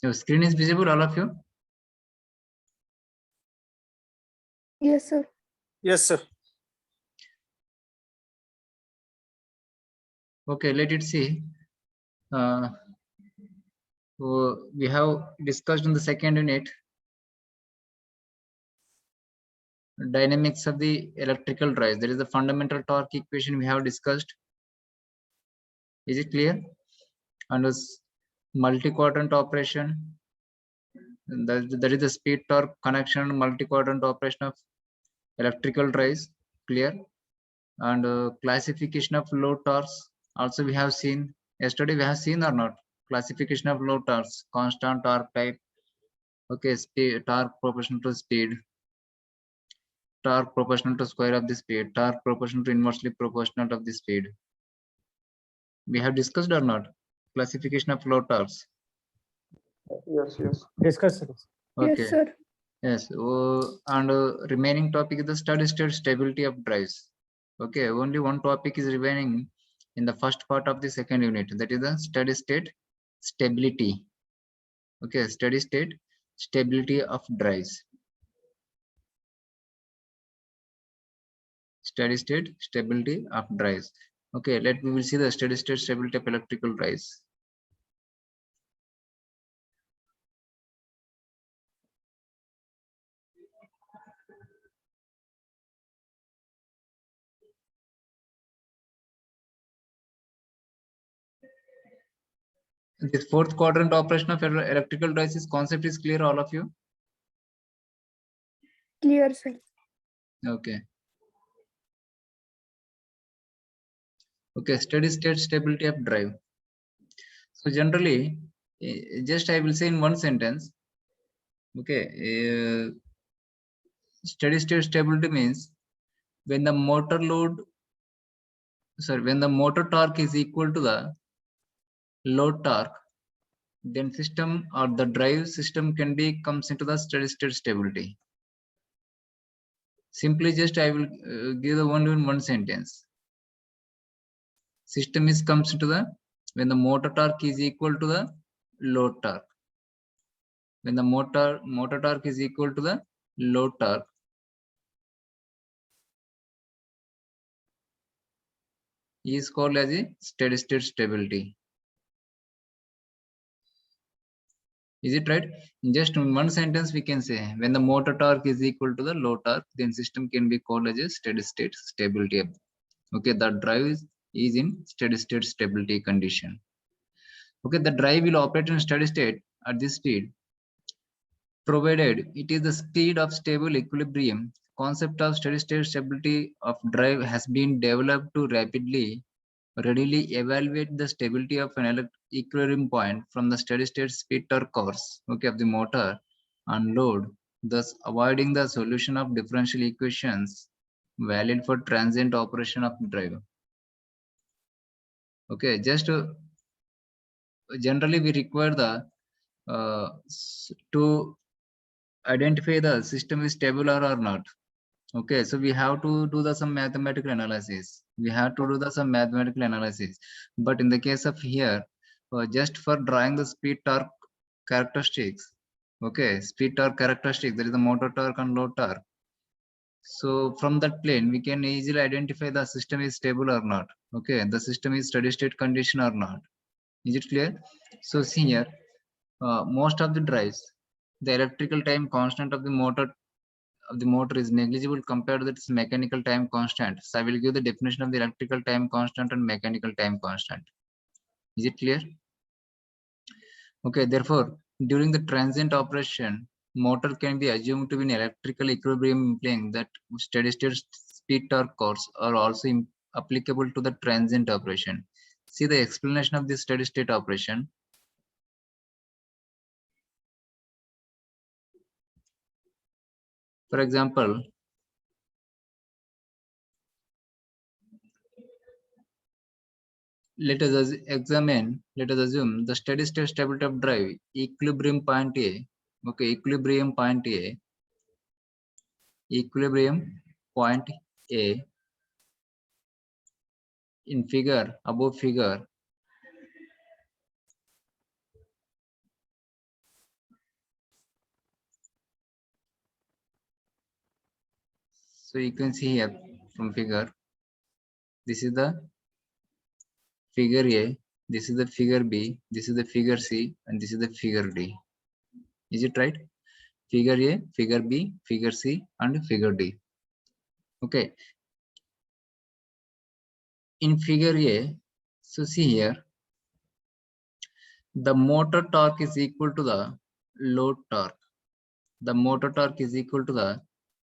Your screen is visible, all of you? Yes, sir. Yes, sir. Okay, let it see. So we have discussed in the second unit dynamics of the electrical drives. There is the fundamental torque equation we have discussed. Is it clear? And this multi-quadrant operation. That is the speed torque connection, multi-quadrant operation of electrical drives. Clear? And classification of load torques. Also we have seen yesterday. We have seen or not? Classification of load torques: constant torque type. Okay, speed torque proportional to speed, torque proportional to square of the speed, torque proportional to inversely proportional of the speed. We have discussed or not? Classification of load torques. Yes. Discuss. Okay. Yes, sir. Yes. And remaining topic is the steady state stability of drives. Okay. Only one topic is remaining in the first part of the second unit. That is the steady state stability. Okay. Steady state stability of drives. Steady state stability of drives. Okay, we will see the steady state stability of electrical drives. This fourth quadrant operation of electrical drives concept is clear, all of you? Clear, sir. Okay. Okay, steady state stability of drive. So generally, just I will say in one sentence. Okay, steady state stability means when the motor torque is equal to the load torque, then system or the drive system comes into the steady state stability. Simply just I will give the one in one sentence. System comes into the when the motor torque is equal to the load torque. When the motor torque is equal to the load torque, is called as a steady state stability. Is it right? In just one sentence we can say when the motor torque is equal to the load torque, then system can be called as a steady state stability. Okay, the drive is in steady state stability condition. Okay, the drive will operate in steady state at this speed, provided it is the speed of stable equilibrium. Concept of steady state stability of drive has been developed to readily evaluate the stability of an equilibrium point from the steady state speed torque curves, okay, of the motor and load, thus avoiding the solution of differential equations valid for transient operation of drive. Okay, just generally we require the to identify the system is stable or not. Okay, so we have to do some mathematical analysis. But in the case of here, just for drawing the speed torque characteristics, okay, speed torque characteristics, there is the motor torque and load torque. So from that plane, we can easily identify the system is stable or not. Okay, the system is steady state condition or not. Is it clear? So see here, most of the drives, the electrical time constant of the motor is negligible compared to its mechanical time constant. So I will give the definition of the electrical time constant and mechanical time constant. Is it clear? Okay, therefore, during the transient operation, motor can be assumed to be in electrical equilibrium, implying that steady state speed torque curves are also applicable to the transient operation. See the explanation of this steady state operation. For example, let us assume the steady state stability of drive, equilibrium point A. Okay, equilibrium point A in above figure So you can see here from figure, this is the figure A, this is the figure B, this is the figure C, and this is the figure D. Is it right? Figure A, figure B, figure C, and figure D. Okay. In figure A, so see here, the motor torque is equal to the load torque. The motor torque is equal to the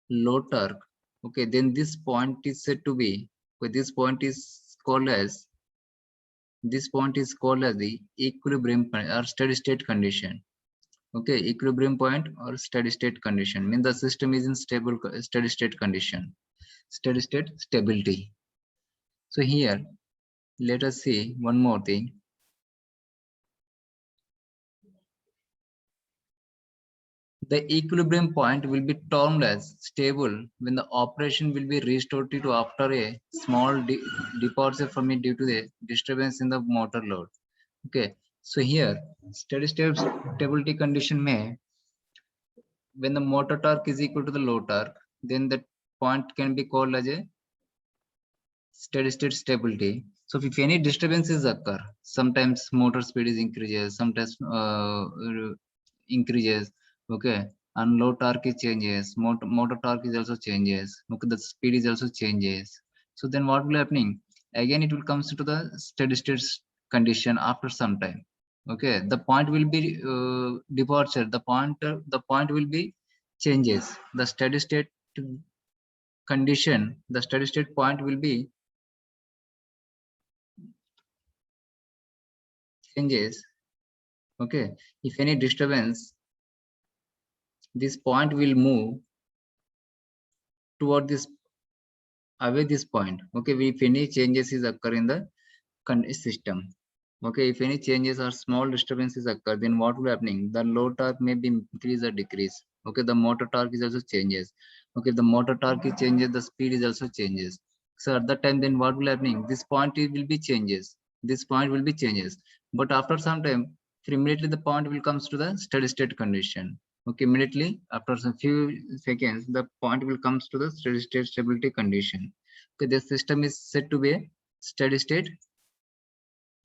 load torque. Okay, then this point is said to be, this point is called as, the equilibrium point or steady state condition. Okay, equilibrium point or steady state condition means the system is in steady state condition, steady state stability. So here, let us see one more thing. The equilibrium point will be termed as stable when the operation will be restored to after a small departure from it due to the disturbance in the motor load. Okay, so here steady state stability condition may, when the motor torque is equal to the load torque, then that point can be called as a steady state stability. So if any disturbances occur, sometimes motor speed is increases, sometimes increases, okay, and low torque is changes, motor torque is also changes, okay, the speed is also changes. So then what will happening? Again, it will comes to the steady state condition after some time. Okay, the point will be departure. The point will be changes. The steady state condition, the steady state point will be changes. Okay, if any disturbance, this point will move toward this, away this point. Okay, if any changes is occur in the system. Okay, if any changes or small disturbances occur, then what will happening? The load torque may be increase or decrease. Okay, the motor torque is also changes. Okay, the motor torque is changes, the speed is also changes. So at that time, then what will happening? This point will be changes. This point will be changes. But after some time, immediately the point will comes to the steady state condition. Okay, immediately after some few seconds, the point will comes to the steady state stability condition. Okay, the system is said to be a steady state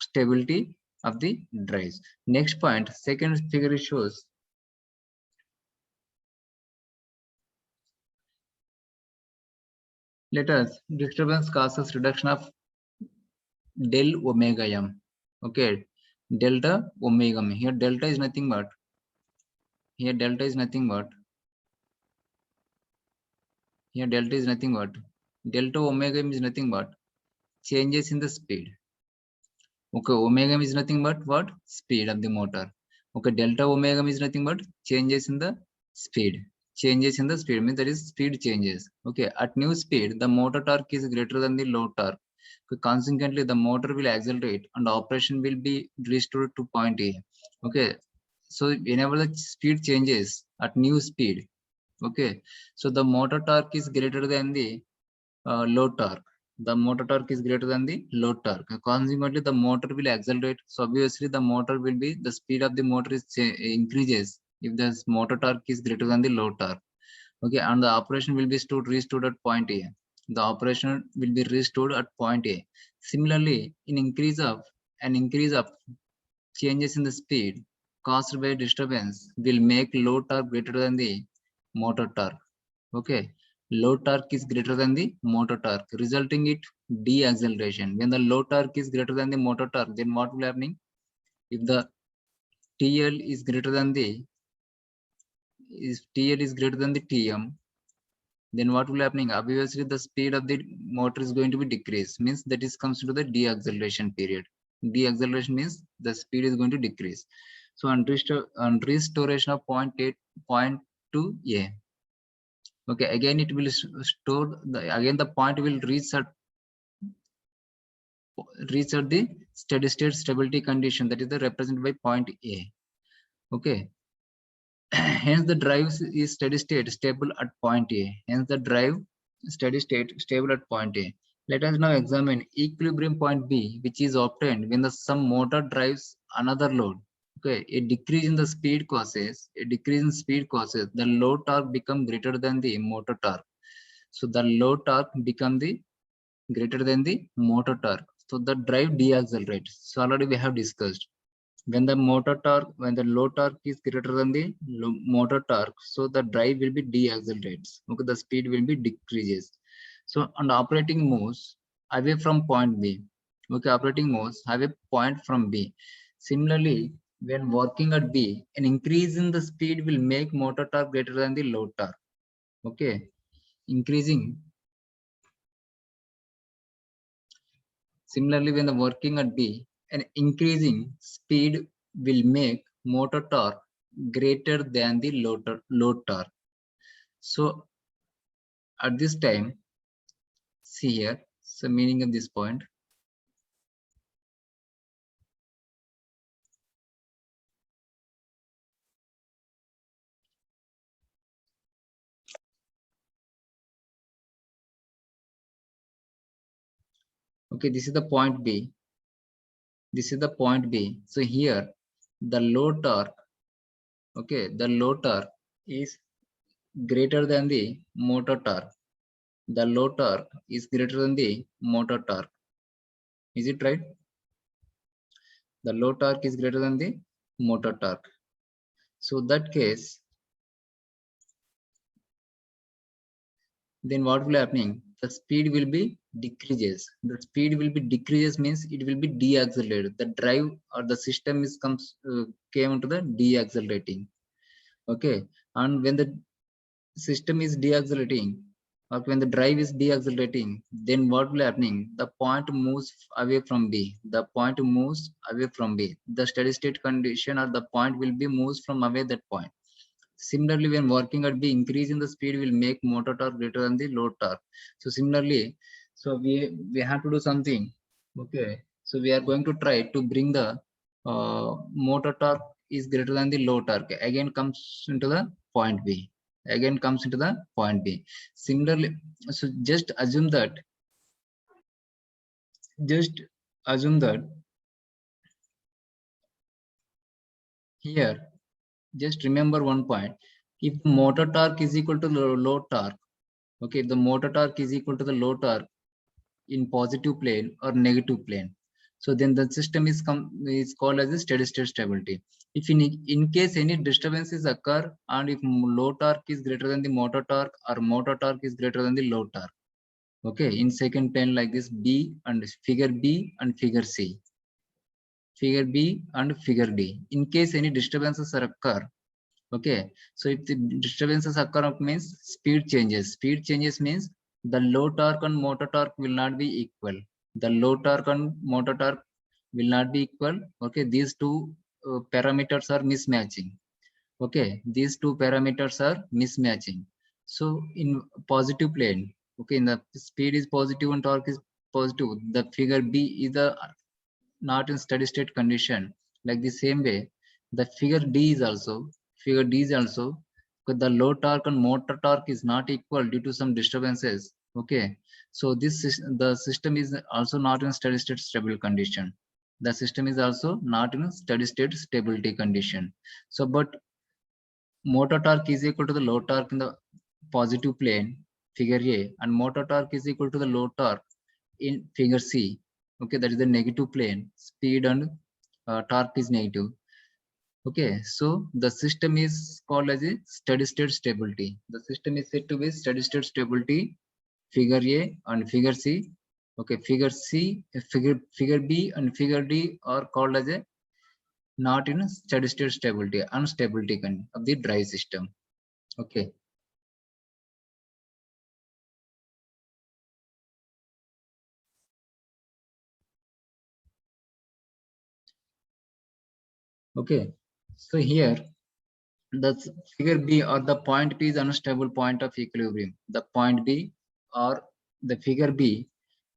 stability of the drives. Next point, second figure shows let us disturbance causes reduction of del omega m. Okay, delta omega m. Here delta is nothing but delta is nothing but delta omega m is nothing but changes in the speed. Okay, omega m is nothing but what? Speed of the motor. Okay, delta omega m is nothing but changes in the speed. Changes in the speed means that is speed changes. Okay, at new speed, the motor torque is greater than the load torque. Okay, consequently, the motor will accelerate and operation will be restored to point A. Okay, so whenever the speed changes at new speed, okay, so the motor torque is greater than the load torque. The motor torque is greater than the load torque. Consequently, the motor will accelerate. So obviously, the motor will be, the speed of the motor is increases if the motor torque is greater than the load torque. Okay, and the operation will be restored at point A. The operation will be restored at point A. Similarly, an increase of changes in the speed caused by disturbance will make load torque greater than the motor torque. Okay, load torque is greater than the motor torque, resulting it deceleration. When the load torque is greater than the motor torque, then what will happening? If the TL is greater than the TM, then what will happening? Obviously, the speed of the motor is going to be decreased. Means that is comes to the deceleration period. Deceleration means the speed is going to decrease. So on restoration of point to A. Okay, again it will store again the point will reach at the steady state stability condition, that is the represented by point A. Okay, hence the drive is steady state stable at point A. Hence the drive steady state stable at point A. Let us now examine equilibrium point B, which is obtained when the some motor drives another load. Okay, a decrease in speed causes the load torque become greater than the motor torque. So the low torque become the greater than the motor torque. So the drive deaccelerates. So already we have discussed. When the low torque is greater than the motor torque, so the drive will be deaccelerates. Okay, the speed will be decreases. So on operating moves away from point B. Okay, operating moves away point from B. Similarly, when working at B, an increase in the speed will make motor torque greater than the low torque. Okay, increasing. Similarly, when the working at B, an increasing speed will make motor torque greater than the load torque. So at this time, see here, so meaning of this point. Okay, this is the point B. This is the point B. So here, the load torque, okay, the load torque is greater than the motor torque. The load torque is greater than the motor torque. Is it right? The load torque is greater than the motor torque. So that case, then what will happening? The speed will be decreases. The speed will be decreases means it will be deaccelerated. The drive or the system is came into the deaccelerating. Okay, and when the system is deaccelerating, or when the drive is deaccelerating, then what will happening? The point moves away from B. The point moves away from B. The steady state condition or the point will be moves from away that point. Similarly, when working at B, increase in the speed will make motor torque greater than the load torque. So similarly, so we have to do something. Okay, so we are going to try to bring the motor torque is greater than the load torque. Again comes into the point B. Again comes into the point B. Similarly, so just assume that here, just remember one point. If motor torque is equal to load torque, okay, if the motor torque is equal to the load torque in positive plane or negative plane, so then the system is called as a steady state stability. If in case any disturbances occur and if load torque is greater than the motor torque or motor torque is greater than the load torque, okay, in second plane like this, B and figure B and figure C, figure B and figure D. In case any disturbances occur, okay, so if the disturbances occur means speed changes. Speed changes means the low torque and motor torque will not be equal. The low torque and motor torque will not be equal. Okay, these two parameters are mismatching. Okay, these two parameters are mismatching. So in positive plane, okay, in the speed is positive and torque is positive, the figure B is the not in steady state condition. Like the same way, the figure D is also because the low torque and motor torque is not equal due to some disturbances. Okay, so the system is also not in steady state stable condition. The system is also not in steady state stability condition. So but motor torque is equal to the low torque in the positive plane, figure A, and motor torque is equal to the low torque in figure C. Okay, that is the negative plane. Speed and torque is negative. Okay, so the system is called as a steady state stability. The system is said to be steady state stability, figure A and figure C. Okay, figure B and figure D are called as a not in steady state stability, unstability of the drive system. Okay. Okay, so here the figure B or the point B is unstable point of equilibrium. The point B or the figure B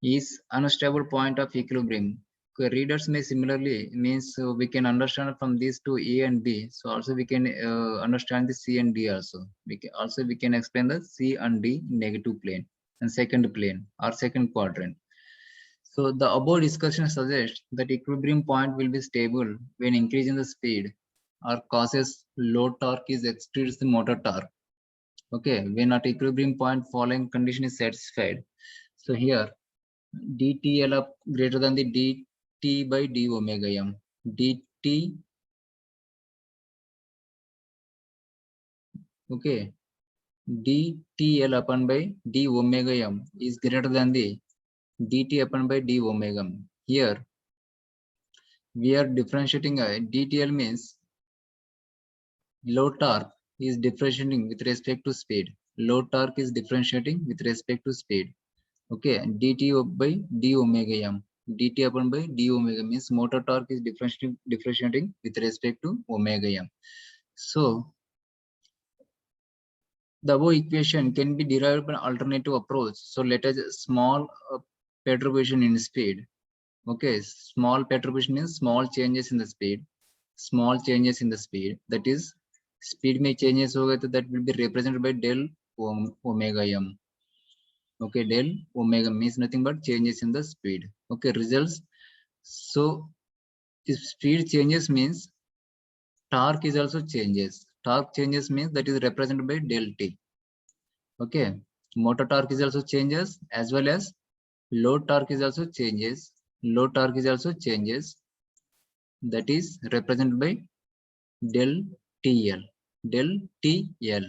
is unstable point of equilibrium. Okay, readers may similarly means we can understand from these two A and B. So also we can understand the C and D also. We can explain the C and D negative plane and second plane or second quadrant. So the above discussion suggests that equilibrium point will be stable when increasing the speed or causes load torque is exceeds the motor torque. Okay, when at equilibrium point following condition is satisfied. So here dTL up greater than the dt by d omega m. dt, okay, dTL upon by d omega m is greater than the dt upon by d omega m. Here we are differentiating dTL means low torque is differentiating with respect to speed. Low torque is differentiating with respect to speed. Okay, dt by d omega m. dt upon by d omega means motor torque is differentiating with respect to omega m. So the above equation can be derived by an alternative approach. So let us small perturbation in speed. Okay, small perturbation means small changes in the speed. Small changes in the speed. That is, speed may changes होगा तो that will be represented by del omega m. Okay, del omega means nothing but changes in the speed. Okay, results. So if speed changes means torque is also changes. Torque changes means that is represented by del t. Okay, motor torque is also changes as well as load torque is also changes. Load torque is also changes. That is represented by del TL. Del TL.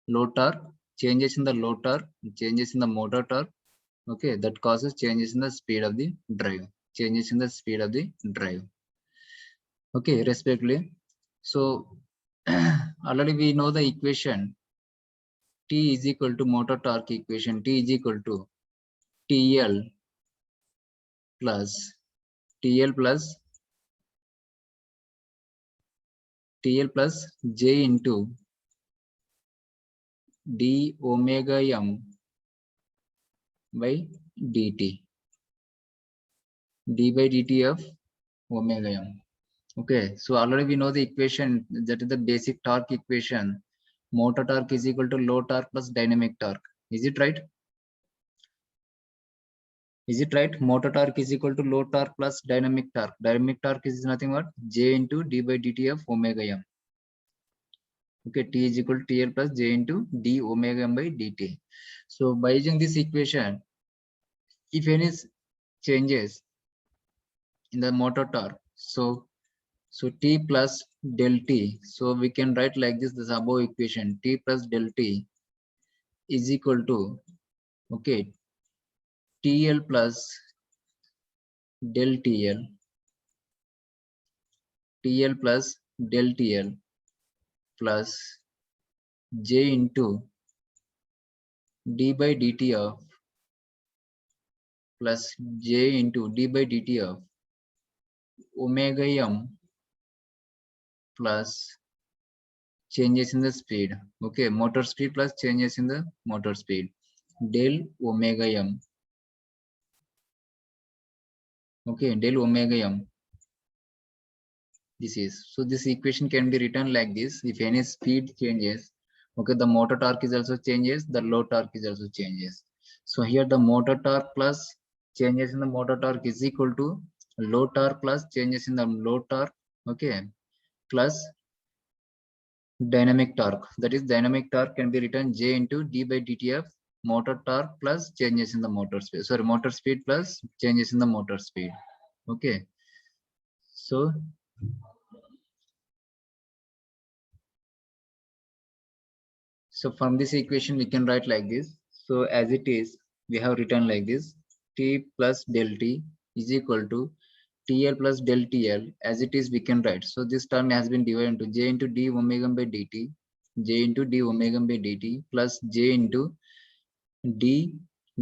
Load torque, changes in the load torque, changes in the motor torque. Okay, that causes changes in the speed of the drive. Changes in the speed of the drive. Okay, respectively. So already we know the equation T is equal to motor torque equation. T is equal to TL plus TL plus J into d omega m by dt. D by dt of omega m. Okay, so already we know the equation, that is the basic torque equation. Motor torque is equal to load torque plus dynamic torque. Is it right? Is it right? Motor torque is equal to load torque plus dynamic torque. Dynamic torque is nothing but J into d by dt of omega m. Okay, T is equal to TL plus J into d omega m by dt. So by using this equation, if any changes in the motor torque, so T plus del T, so we can write like this above equation, T plus del T is equal to, okay, TL plus del TL, TL plus del TL plus J into d by dt of plus J into d by dt of omega m plus changes in the speed. Okay, motor speed plus changes in the motor speed. Del omega m. Okay, del omega m. This is, so this equation can be written like this. If any speed changes, okay, the motor torque is also changes, the load torque is also changes. So here the motor torque plus changes in the motor torque is equal to load torque plus changes in the load torque, okay, plus dynamic torque. That is, dynamic torque can be written J into d by dt of motor torque plus changes in the motor speed. Sorry, motor speed plus changes in the motor speed. Okay, so from this equation we can write like this. So as it is, we have written like this: T plus del T is equal to TL plus del TL. As it is, we can write. So this term has been divided into J into d omega by dt, J into d omega by dt plus J into d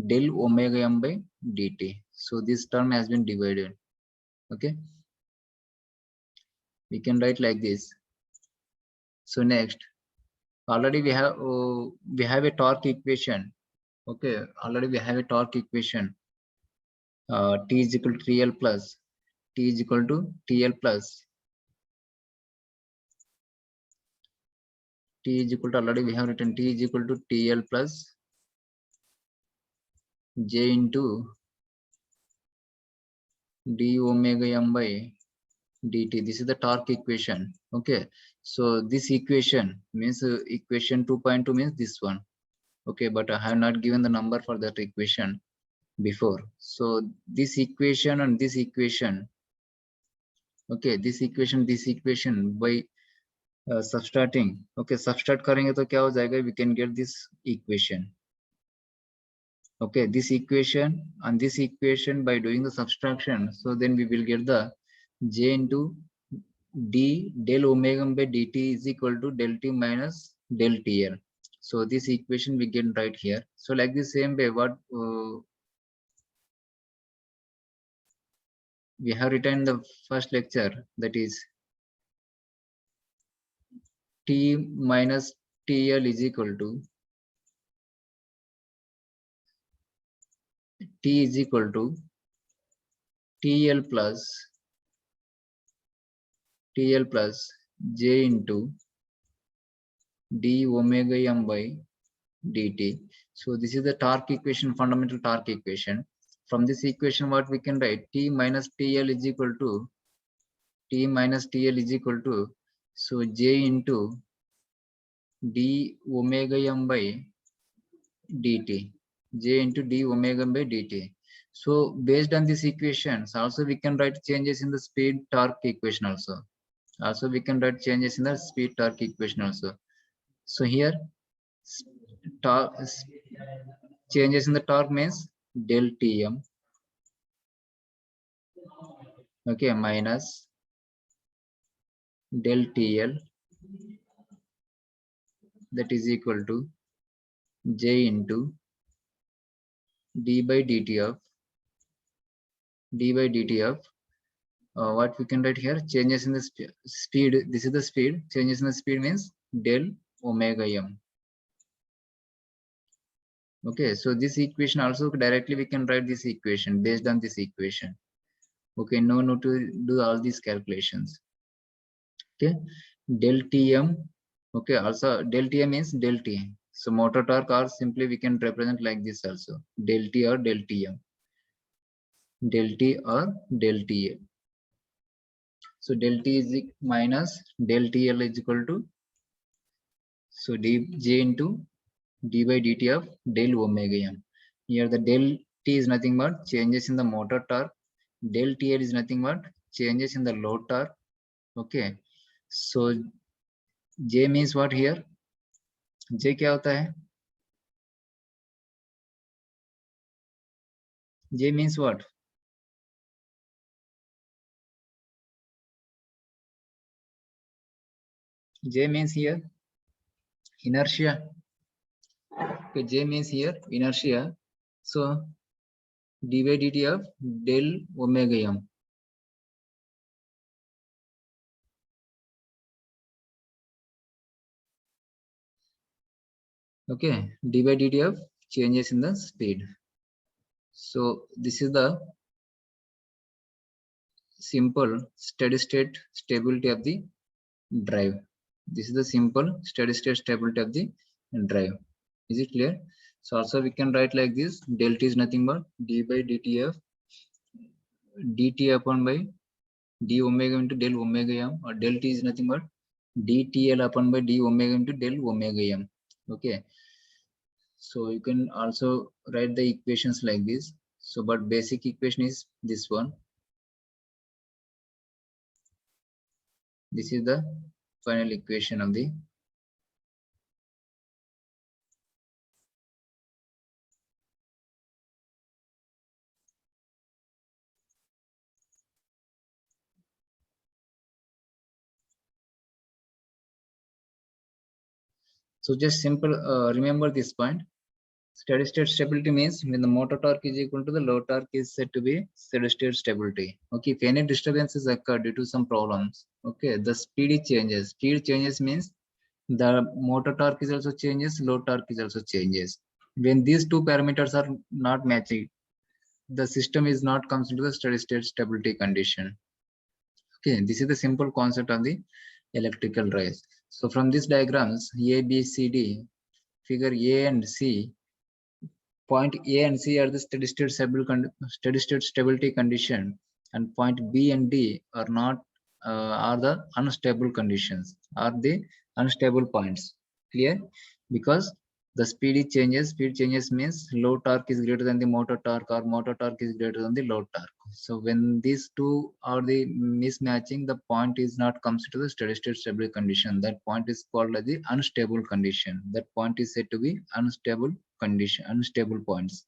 del omega m by dt. So this term has been divided. Okay, we can write like this. So next, already we have a torque equation. Okay, already we have a torque equation. T is equal to TL plus T is equal to TL plus T is equal to, already we have written T is equal to TL plus J into d omega m by dt. This is the torque equation. Okay, So this equation means equation 2.2 means this one. Okay, but I have not given the number for that equation before. So this equation and this equation, okay, this equation by subtracting, okay, subtract करेंगे तो क्या हो जाएगा? We can get this equation. Okay, this equation and this equation by doing the subtraction, so then we will get the j into d del omega by dt is equal to del t minus del tl. So this equation we get right here. So like the same way, what we have written in the first lecture, that is t minus tl is equal to t is equal to tl plus j into d omega m by dt. So this is the torque equation, fundamental torque equation. From this equation, what we can write? T minus TL is equal to so J into d omega m by dt. J into d omega by dt. So based on these equations, also we can write changes in the speed torque equation also. Also we can write changes in the speed torque equation also. So here changes in the torque means del Tm, okay, minus del TL, that is equal to J into d by dt of what we can write here, changes in the speed. This is the speed. Changes in the speed means del omega m. Okay, so this equation also directly we can write this equation based on this equation. Okay, no need to do all these calculations. Okay, del Tm. Okay, also del Tm means del T. So motor torque, or simply we can represent like this also, del T or del Tm, del T or del TL. So del T is minus del TL is equal to so j into d by dt of del omega m. Here the del T is nothing but changes in the motor torque. Del TL is nothing but changes in the load torque. Okay, so J means what here? J क्या होता है? J means what? J means here inertia. Okay, J means here inertia. So d by dt of del omega m. Okay, d by dt of changes in the speed. So this is the simple steady state stability of the drive. This is the simple steady state stability of the drive. Is it clear? So also we can write like this: del T is nothing but d by dt of dt upon by d omega into del omega m, or del T is nothing but dtl upon by d omega into del omega m. Okay, so you can also write the equations like this. So but basic equation is this one. This is the final equation of the so just simple remember this point. Steady state stability means when the motor torque is equal to the load torque is said to be steady state stability. Okay, if any disturbances occur due to some problems, okay, the speed changes. Speed changes means the motor torque is also changes, load torque is also changes. When these two parameters are not matching, the system is not comes into the steady state stability condition. Okay, this is the simple concept of the electrical race. So from these diagrams, A, B, C, D, figure A and C, point A and C are the steady state stability condition, and point B and D are not are the unstable conditions, are the unstable points. Clear? Because the speed changes means low torque is greater than the motor torque, or motor torque is greater than the low torque. So when these two are the mismatching, the point is not comes to the steady state stable condition. That point is called as the unstable condition. That point is said to be unstable condition, unstable points,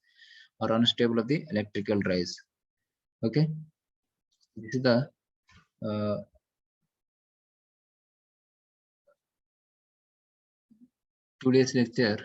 or unstable of the electrical drives. Okay, this is the today's lecture.